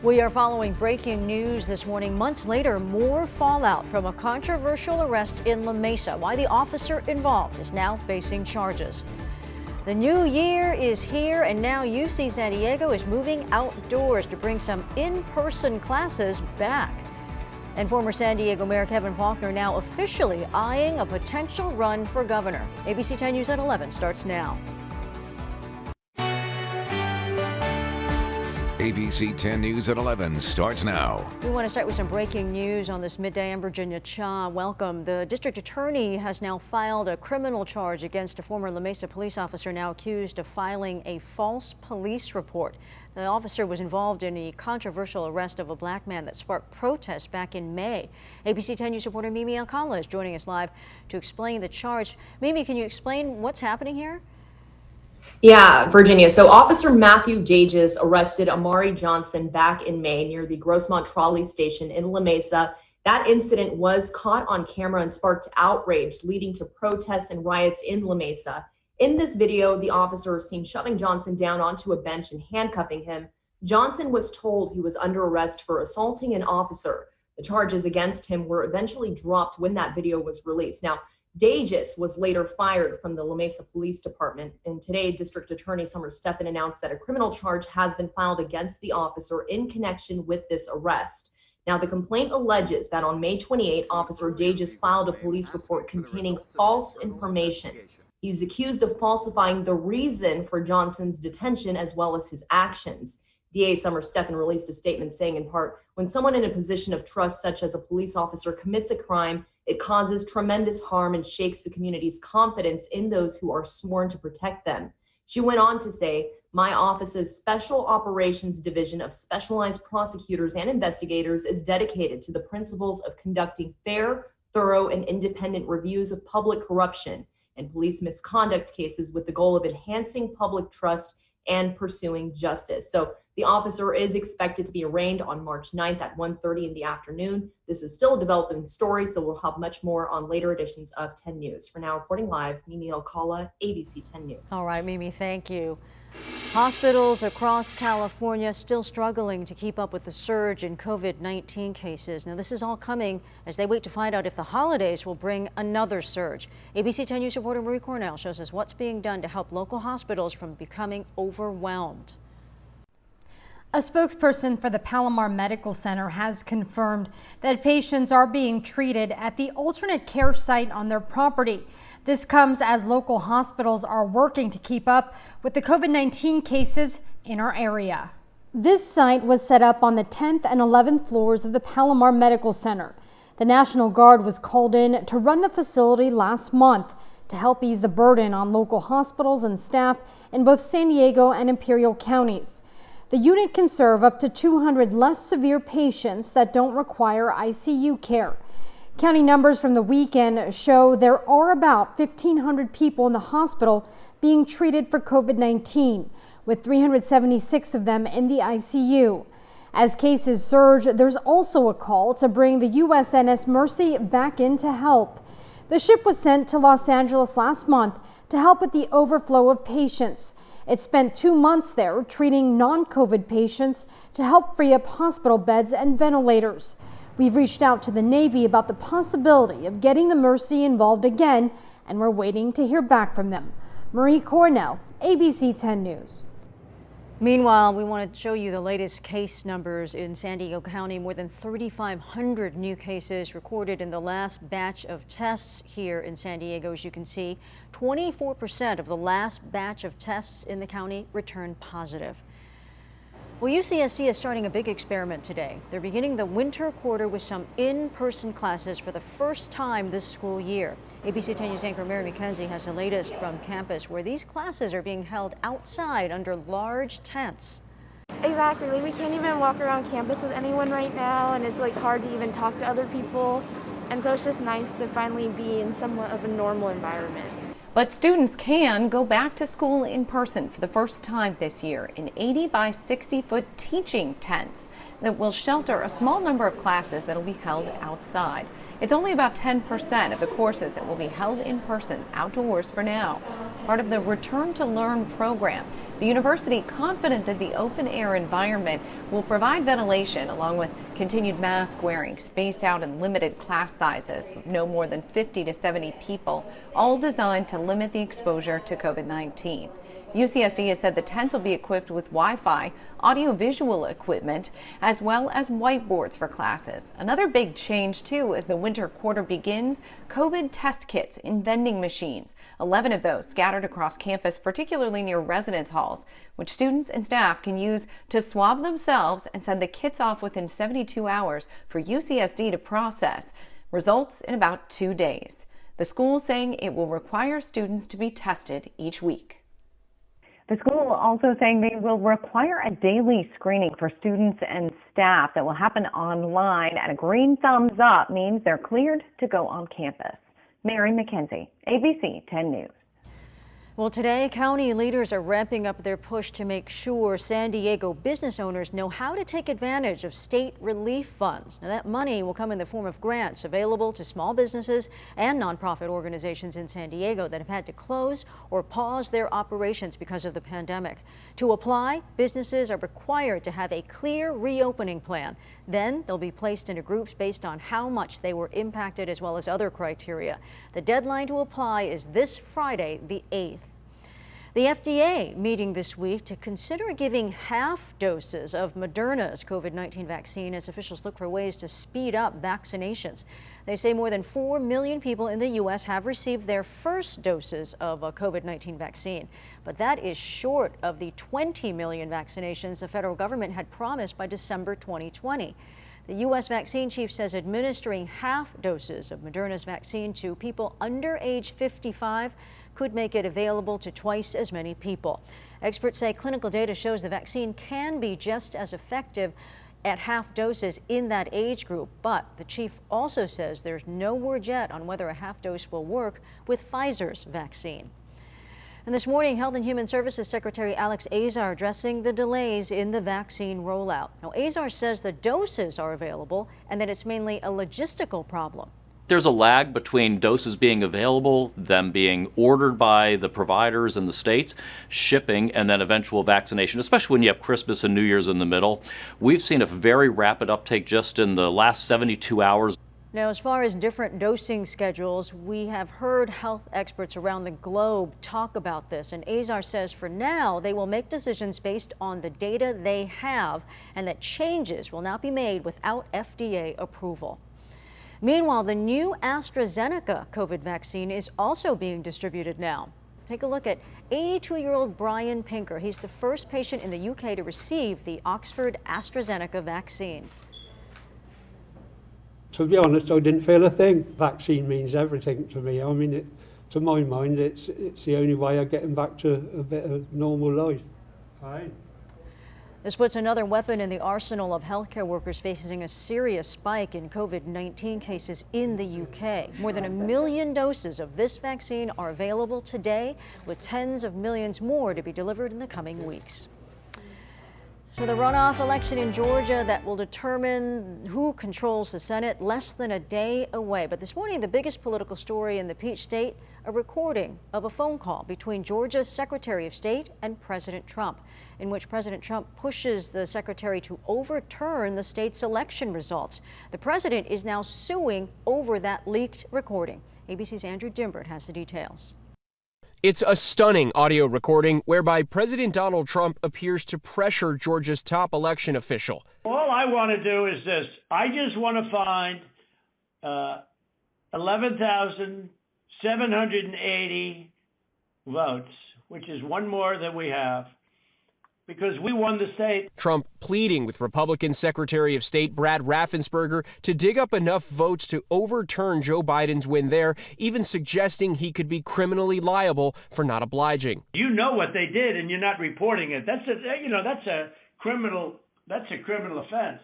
We are following breaking news this morning. Months later, more fallout from a controversial arrest in La Mesa. Why the officer involved is now facing charges. The new year is here, and now UC San Diego is moving outdoors to bring some in-person classes back. And former San Diego Mayor Kevin Faulconer now officially eyeing a potential run for governor. ABC 10 News at 11 starts now. ABC 10 News at 11 starts now. We want to start with some breaking news on this midday. I'm Virginia Cha. Welcome. The district attorney has now filed a criminal charge against a former La Mesa police officer now accused of filing a false police report. The officer was involved in a controversial arrest of a black man that sparked protests back in May. ABC 10 News reporter Mimi Alcala is joining us live to explain the charge. Mimi, can you explain what's happening here? Yeah, Virginia. So Officer Matthew Dages arrested Amari Johnson back in May near the Grossmont Trolley Station in La Mesa. That incident was caught on camera and sparked outrage, leading to protests and riots in La Mesa. In this video, the officer is seen shoving Johnson down onto a bench and handcuffing him. Johnson was told he was under arrest for assaulting an officer. The charges against him were eventually dropped when that video was released. Now, Dages was later fired from the La Mesa Police Department, and today District Attorney Summer Stephan announced that a criminal charge has been filed against the officer in connection with this arrest. Now, the complaint alleges that on May 28, Officer Dages filed a police report containing false information. He's accused of falsifying the reason for Johnson's detention as well as his actions. DA Summer Stephan released a statement saying, in part, when someone in a position of trust, such as a police officer, commits a crime, it causes tremendous harm and shakes the community's confidence in those who are sworn to protect them. She went on to say, my office's Special Operations Division of Specialized Prosecutors and Investigators is dedicated to the principles of conducting fair, thorough, and independent reviews of public corruption and police misconduct cases with the goal of enhancing public trust and pursuing justice. So the officer is expected to be arraigned on March 9th at 1:30 in the afternoon. This is still a developing story, so we'll have much more on later editions of 10 News. For now, reporting live, Mimi Alcala, ABC 10 News. All right, Mimi, thank you. Hospitals across California still struggling to keep up with the surge in COVID-19 cases. Now, this is all coming as they wait to find out if the holidays will bring another surge. ABC 10 News reporter Marie Cornell shows us what's being done to help local hospitals from becoming overwhelmed. A spokesperson for the Palomar Medical Center has confirmed that patients are being treated at the alternate care site on their property. This comes as local hospitals are working to keep up with the COVID-19 cases in our area. This site was set up on the 10th and 11th floors of the Palomar Medical Center. The National Guard was called in to run the facility last month to help ease the burden on local hospitals and staff in both San Diego and Imperial counties. The unit can serve up to 200 less severe patients that don't require ICU care. County numbers from the weekend show there are about 1,500 people in the hospital being treated for COVID-19, with 376 of them in the ICU. As cases surge, there's also a call to bring the USNS Mercy back in to help. The ship was sent to Los Angeles last month to help with the overflow of patients. It spent 2 months there treating non-COVID patients to help free up hospital beds and ventilators. We've reached out to the Navy about the possibility of getting the Mercy involved again, and we're waiting to hear back from them. Marie Cornell, ABC 10 News. Meanwhile, we want to show you the latest case numbers in San Diego County. More than 3,500 new cases recorded in the last batch of tests here in San Diego. As you can see, 24% of the last batch of tests in the county returned positive. Well, UCSD is starting a big experiment today. They're beginning the winter quarter with some in-person classes for the first time this school year. ABC 10 News anchor Mary McKenzie has the latest from campus, where these classes are being held outside under large tents. Exactly. Like, we can't even walk around campus with anyone right now, and it's hard to even talk to other people. And so it's just nice to finally be in somewhat of a normal environment. But students can go back to school in person for the first time this year in 80 by 60-foot teaching tents that will shelter a small number of classes that will be held outside. It's only about 10% of the courses that will be held in person outdoors for now. Part of the Return to Learn program, the university confident that the open air environment will provide ventilation along with continued mask wearing, spaced out and limited class sizes, no more than 50 to 70 people, all designed to limit the exposure to COVID-19. UCSD has said the tents will be equipped with Wi-Fi, audiovisual equipment, as well as whiteboards for classes. Another big change, too, as the winter quarter begins, COVID test kits in vending machines. 11 of those scattered across campus, particularly near residence halls, which students and staff can use to swab themselves and send the kits off within 72 hours for UCSD to process. Results in about 2 days. The school saying it will require students to be tested each week. The school also saying they will require a daily screening for students and staff that will happen online, and a green thumbs up means they're cleared to go on campus. Mary McKenzie, ABC 10 News. Well, today, county leaders are ramping up their push to make sure San Diego business owners know how to take advantage of state relief funds. Now, that money will come in the form of grants available to small businesses and nonprofit organizations in San Diego that have had to close or pause their operations because of the pandemic. To apply, businesses are required to have a clear reopening plan. Then they'll be placed into groups based on how much they were impacted, as well as other criteria. The deadline to apply is this Friday, the 8th. The FDA meeting this week to consider giving half doses of Moderna's COVID-19 vaccine as officials look for ways to speed up vaccinations. They say more than 4 million people in the U.S. have received their first doses of a COVID-19 vaccine, but that is short of the 20 million vaccinations the federal government had promised by December 2020. The U.S. vaccine chief says administering half doses of Moderna's vaccine to people under age 55 could make it available to twice as many people. Experts say clinical data shows the vaccine can be just as effective at half doses in that age group, but the chief also says there's no word yet on whether a half dose will work with Pfizer's vaccine. And this morning, Health and Human Services Secretary Alex Azar addressing the delays in the vaccine rollout. Now, Azar says the doses are available and that it's mainly a logistical problem. There's a lag between doses being available, them being ordered by the providers and the states, shipping, and then eventual vaccination, especially when you have Christmas and New Year's in the middle. We've seen a very rapid uptake just in the last 72 hours. Now, as far as different dosing schedules, we have heard health experts around the globe talk about this. And Azar says for now, they will make decisions based on the data they have, and that changes will not be made without FDA approval. Meanwhile, the new AstraZeneca COVID vaccine is also being distributed now. Take a look at 82-year-old Brian Pinker. He's the first patient in the UK to receive the Oxford AstraZeneca vaccine. To be honest, I didn't feel a thing. Vaccine means everything to me. I mean, to my mind, it's the only way of getting back to a bit of normal life. Right. This puts another weapon in the arsenal of healthcare workers facing a serious spike in COVID-19 cases in the UK. More than 1 million doses of this vaccine are available today, with tens of millions more to be delivered in the coming weeks. So the runoff election in Georgia that will determine who controls the Senate less than a day away. But this morning, the biggest political story in the Peach State, a recording of a phone call between Georgia's Secretary of State and President Trump, in which President Trump pushes the secretary to overturn the state's election results. The president is now suing over that leaked recording. ABC's Andrew Dimbert has the details. It's a stunning audio recording whereby President Donald Trump appears to pressure Georgia's top election official. All I want to do is this. I just want to find 11,780 votes, which is one more than we have, because we won the state. Trump pleading with Republican Secretary of State Brad Raffensperger to dig up enough votes to overturn Joe Biden's win there, even suggesting he could be criminally liable for not obliging. You know what they did, and you're not reporting it. That's a criminal offense,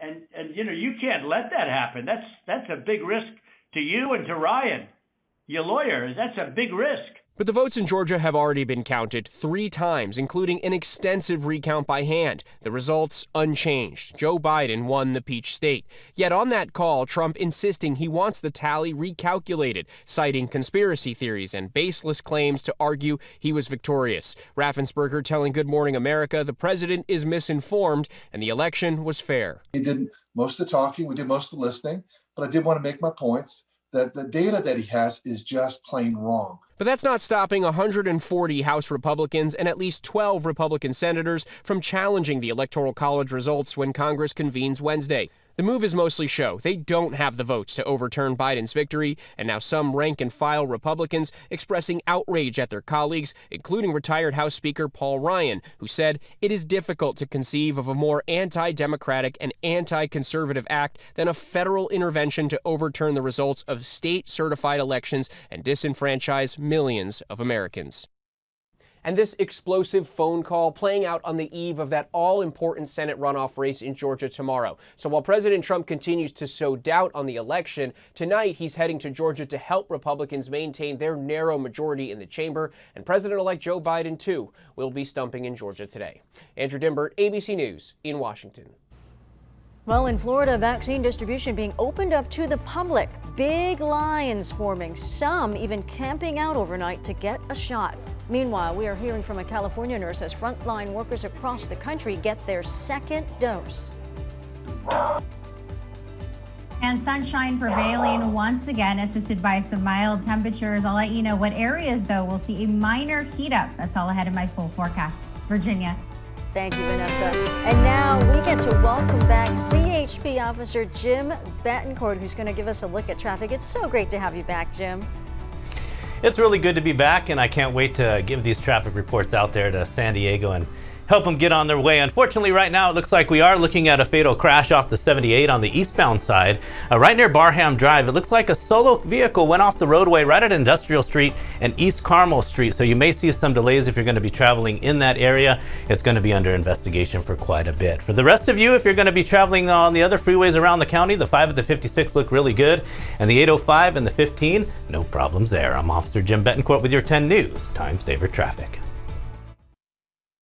and you can't let that happen. That's a big risk to you and to Ryan, your lawyer. That's a big risk. But the votes in Georgia have already been counted 3 times, including an extensive recount by hand. The results unchanged. Joe Biden won the Peach State. Yet on that call, Trump insisting he wants the tally recalculated, citing conspiracy theories and baseless claims to argue he was victorious. Raffensperger telling Good Morning America the president is misinformed and the election was fair. He did most of the talking, we did most of the listening, but I did want to make my points that the data that he has is just plain wrong. But that's not stopping 140 House Republicans and at least 12 Republican senators from challenging the Electoral College results when Congress convenes Wednesday. The move is mostly show. They don't have the votes to overturn Biden's victory, and now some rank-and-file Republicans expressing outrage at their colleagues, including retired House Speaker Paul Ryan, who said it is difficult to conceive of a more anti-democratic and anti-conservative act than a federal intervention to overturn the results of state-certified elections and disenfranchise millions of Americans. And this explosive phone call playing out on the eve of that all-important Senate runoff race in Georgia tomorrow. So while President Trump continues to sow doubt on the election, tonight he's heading to Georgia to help Republicans maintain their narrow majority in the chamber. And President-elect Joe Biden, too, will be stumping in Georgia today. Andrew Dimbert, ABC News in Washington. Well, in Florida, vaccine distribution being opened up to the public. Big lines forming, some even camping out overnight to get a shot. Meanwhile, we are hearing from a California nurse as frontline workers across the country get their second dose. And sunshine prevailing once again, assisted by some mild temperatures. I'll let you know what areas, though, will see a minor heat up. That's all ahead in my full forecast. Virginia. Thank you, Vanessa. And now we get to welcome back CHP Officer Jim Betancourt, who's going to give us a look at traffic. It's so great to have you back, Jim. It's really good to be back, and I can't wait to give these traffic reports out there to San Diego and help them get on their way. Unfortunately, right now, it looks like we are looking at a fatal crash off the 78 on the eastbound side, right near Barham Drive. It looks like a solo vehicle went off the roadway right at Industrial Street and East Carmel Street. So you may see some delays if you're going to be traveling in that area. It's going to be under investigation for quite a bit. For the rest of you, if you're going to be traveling on the other freeways around the county, the 5 and the 56 look really good. And the 805 and the 15, no problems there. I'm Officer Jim Betancourt with your 10 News Time Saver Traffic.